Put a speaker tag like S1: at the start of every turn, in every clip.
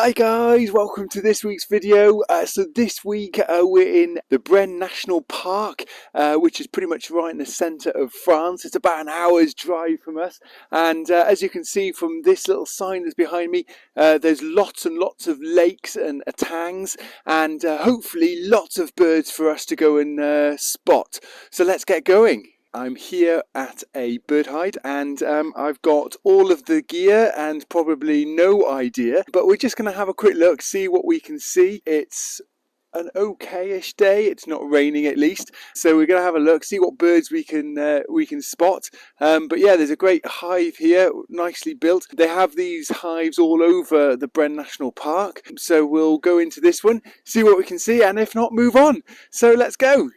S1: Hi guys, welcome to this week's video. So this week we're in the Brenne National Park, which is pretty much right in the centre of France. It's about an hour's drive from us, and as you can see from this little sign that's behind me, there's lots and lots of lakes and etangs, and hopefully lots of birds for us to go and spot. So let's get going. I'm here at a bird hide, and I've got all of the gear and probably no idea, but we're just going to have a quick look, see what we can see. It's an okay-ish day. It's not raining at least, so we're going to have a look, see what birds we can spot. But yeah, there's a great hive here, nicely built. They have these hives all over the Brenne National Park, so we'll go into this one, see what we can see, and if not, move on. So let's go.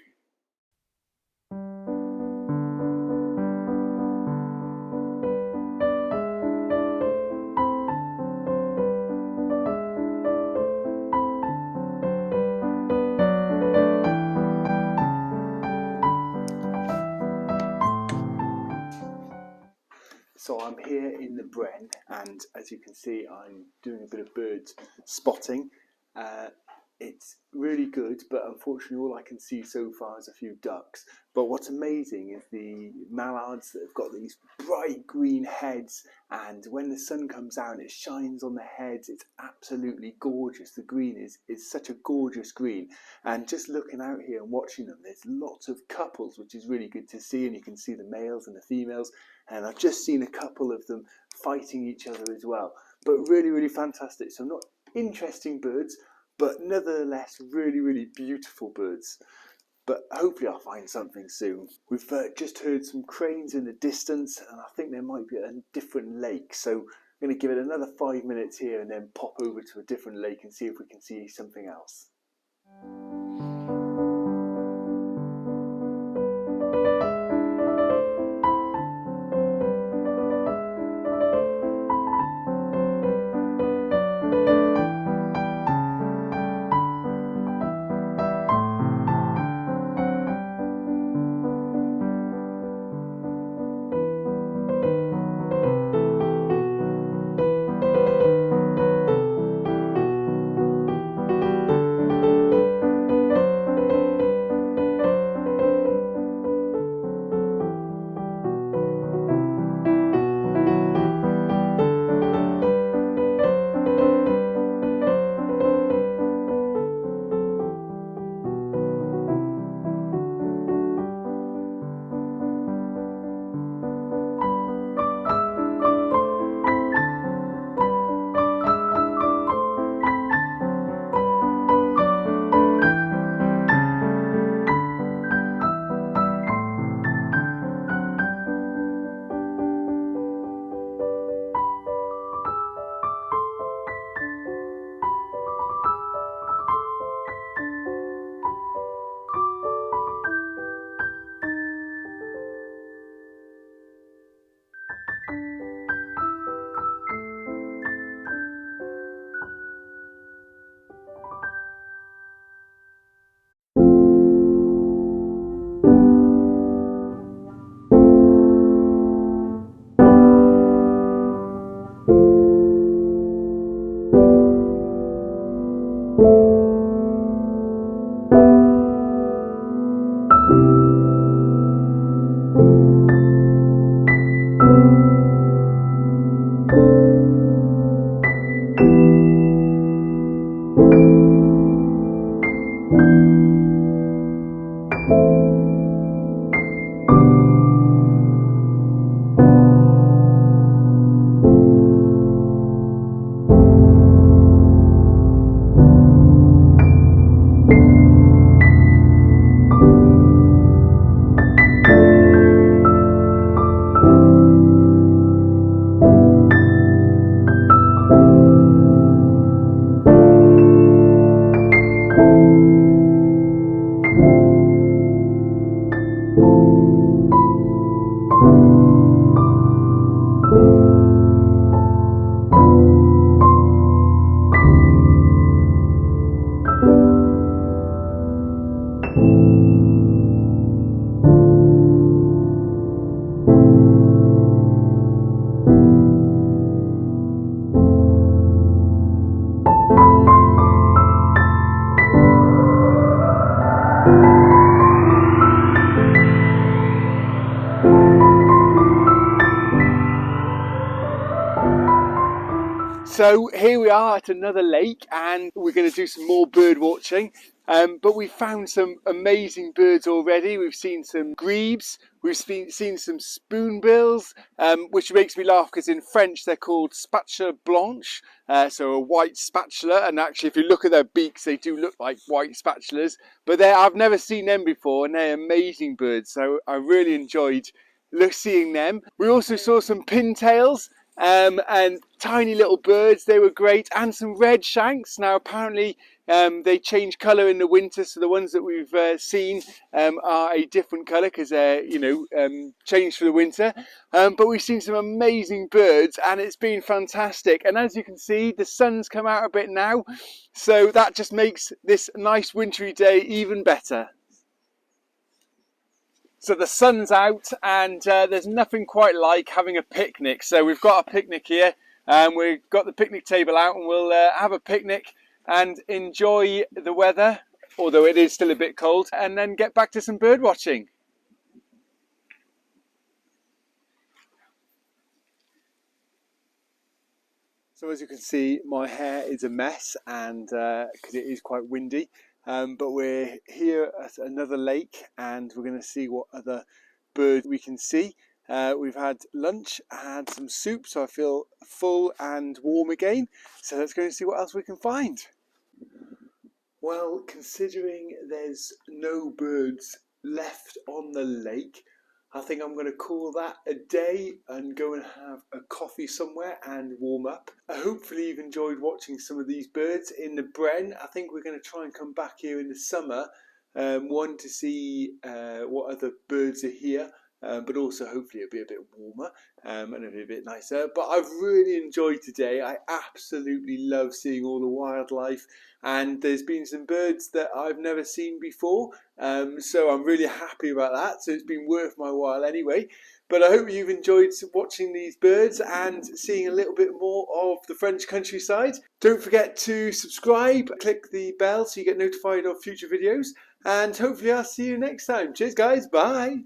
S1: So I'm here in the Brenne, and as you can see, I'm doing a bit of bird spotting. It's really good, but unfortunately all I can see so far is a few ducks. But what's amazing is the mallards that have got these bright green heads, and when the sun comes out and it shines on the heads, it's absolutely gorgeous. The green is such a gorgeous green, and just looking out here and watching them, there's lots of couples, which is really good to see, and you can see the males and the females, and I've just seen a couple of them fighting each other as well. But really fantastic. So not interesting birds, but nevertheless really beautiful birds. But hopefully I'll find something soon. We've just heard some cranes in the distance, and I think there might be a different lake, so I'm going to give it another 5 minutes here and then pop over to a different lake and see if we can see something else. So here we are at another lake, and we're going to do some more bird watching. But we found some amazing birds already. We've seen some grebes, we've seen some spoonbills, which makes me laugh because in French they're called spatula blanche, so a white spatula. And actually, if you look at their beaks, they do look like white spatulas. But I've never seen them before, and they're amazing birds. So I really enjoyed seeing them. We also saw some pintails. And tiny little birds, they were great, and some redshanks. Now apparently they change colour in the winter, so the ones that we've seen are a different colour because they're changed for the winter. But we've seen some amazing birds, and it's been fantastic. And as you can see, the sun's come out a bit now, so that just makes this nice wintry day even better. So the sun's out, and there's nothing quite like having a picnic. So we've got a picnic here, and we've got the picnic table out, and we'll have a picnic and enjoy the weather, although it is still a bit cold, and then get back to some bird watching. So as you can see, my hair is a mess, and because it is quite windy. But we're here at another lake, and we're going to see what other birds we can see. We've had lunch, had some soup, so I feel full and warm again. So let's go and see what else we can find. Well, considering there's no birds left on the lake, I think I'm going to call that a day and go and have a coffee somewhere and warm up. Hopefully you've enjoyed watching some of these birds in the Brenne. I think we're going to try and come back here in the summer, one to see what other birds are here, but also hopefully it'll be a bit warmer and it'll be a bit nicer. But I've really enjoyed today. I absolutely love seeing all the wildlife, and there's been some birds that I've never seen before, so I'm really happy about that. So it's been worth my while anyway. But I hope you've enjoyed watching these birds and seeing a little bit more of the French countryside. Don't forget to subscribe, click the bell so you get notified of future videos, and hopefully I'll see you next time. Cheers guys, bye!